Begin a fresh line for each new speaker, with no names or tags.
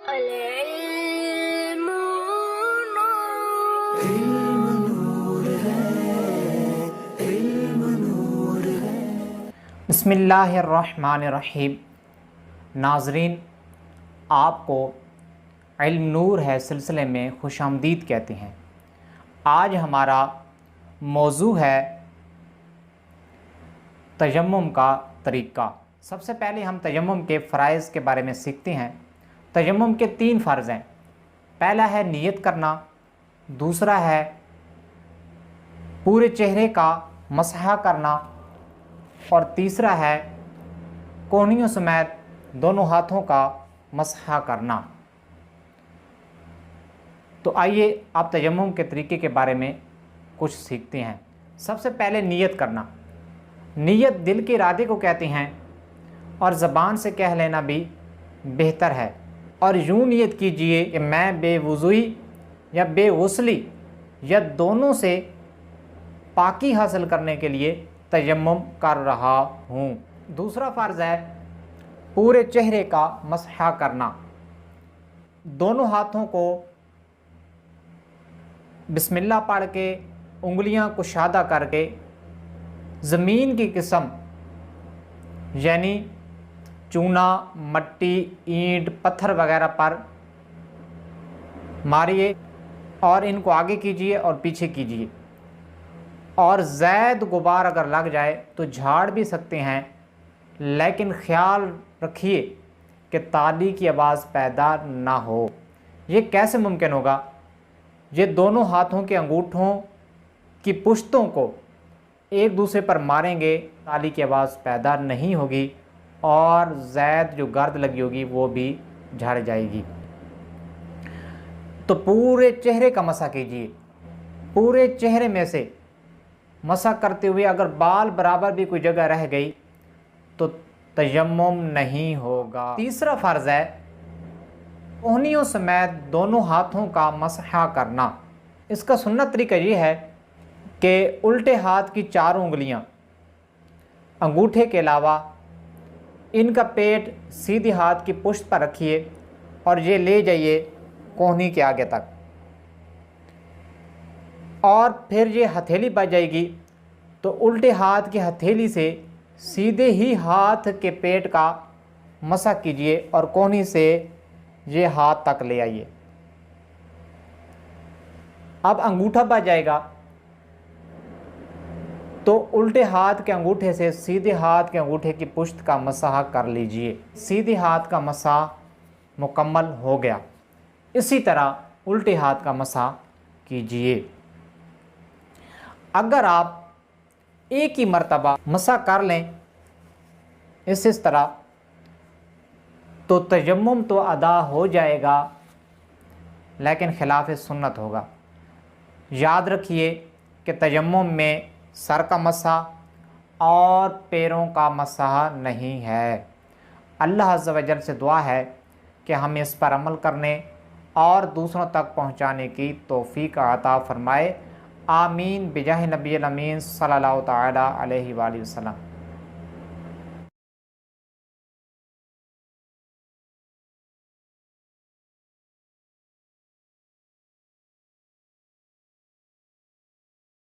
العلم نور
بسم اللہ الرحمن الرحیم۔ ناظرین، آپ کو علم نور ہے سلسلے میں خوش آمدید کہتے ہیں۔ آج ہمارا موضوع ہے تیمم کا طریقہ۔ سب سے پہلے ہم تیمم کے فرائض کے بارے میں سیکھتے ہیں۔ تیمم کے 3 فرض ہیں۔ پہلا ہے نیت کرنا، دوسرا ہے پورے چہرے کا مسح کرنا، اور تیسرا ہے کونیوں سمیت دونوں ہاتھوں کا مسح کرنا۔ تو آئیے آپ تیمم کے طریقے کے بارے میں کچھ سیکھتے ہیں۔ سب سے پہلے نیت کرنا۔ نیت دل کے ارادے کو کہتے ہیں اور زبان سے کہہ لینا بھی بہتر ہے۔ اور یوں نیت کیجئے کہ میں بے وضوئی یا بے غسلی یا دونوں سے پاکی حاصل کرنے کے لیے تیمم کر رہا ہوں۔ دوسرا فرض ہے پورے چہرے کا مسح کرنا۔ دونوں ہاتھوں کو بسم اللہ پڑھ کے انگلیاں کشادہ کر کے زمین کی قسم یعنی چونا، مٹی، اینٹ، پتھر وغیرہ پر ماریے اور ان کو آگے کیجئے اور پیچھے کیجئے، اور زائد غبار اگر لگ جائے تو جھاڑ بھی سکتے ہیں، لیکن خیال رکھیے کہ تالی کی آواز پیدا نہ ہو۔ یہ کیسے ممکن ہوگا؟ یہ دونوں ہاتھوں کے انگوٹھوں کی پشتوں کو ایک دوسرے پر ماریں گے، تالی کی آواز پیدا نہیں ہوگی اور زائد جو گرد لگی ہوگی وہ بھی جھڑ جائے گی۔ تو پورے چہرے کا مسح کیجیے۔ پورے چہرے میں سے مسح کرتے ہوئے اگر بال برابر بھی کوئی جگہ رہ گئی تو تیمم نہیں ہوگا۔ تیسرا فرض ہے کونیوں سمیت دونوں ہاتھوں کا مسح کرنا۔ اس کا سنت طریقہ یہ ہے کہ الٹے ہاتھ کی 4 انگلیاں انگوٹھے کے علاوہ ان کا پیٹ سیدھے ہاتھ کی پشت پر رکھیے اور یہ لے جائیے کونی کے آگے تک، اور پھر یہ ہتھیلی بچ جائے گی تو الٹے ہاتھ کی ہتھیلی سے سیدھے ہی ہاتھ کے پیٹ کا مسح کیجئے اور کونی سے یہ ہاتھ تک لے آئیے۔ اب انگوٹھا بچ جائے گا تو الٹے ہاتھ کے انگوٹھے سے سیدھے ہاتھ کے انگوٹھے کی پشت کا مسح کر لیجئے۔ سیدھے ہاتھ کا مسح مکمل ہو گیا۔ اسی طرح الٹے ہاتھ کا مسح کیجئے۔ اگر آپ ایک ہی مرتبہ مسح کر لیں اس طرح تو تیمم تو ادا ہو جائے گا لیکن خلاف سنت ہوگا۔ یاد رکھیے کہ تیمم میں سر کا مسح اور پیروں کا مسح نہیں ہے۔ اللہ عز و جل سے دعا ہے کہ ہمیں اس پر عمل کرنے اور دوسروں تک پہنچانے کی توفیق عطا فرمائے۔ آمین بجاہ نبی الامین صلی اللہ تعالی علیہ وآلہ وسلم۔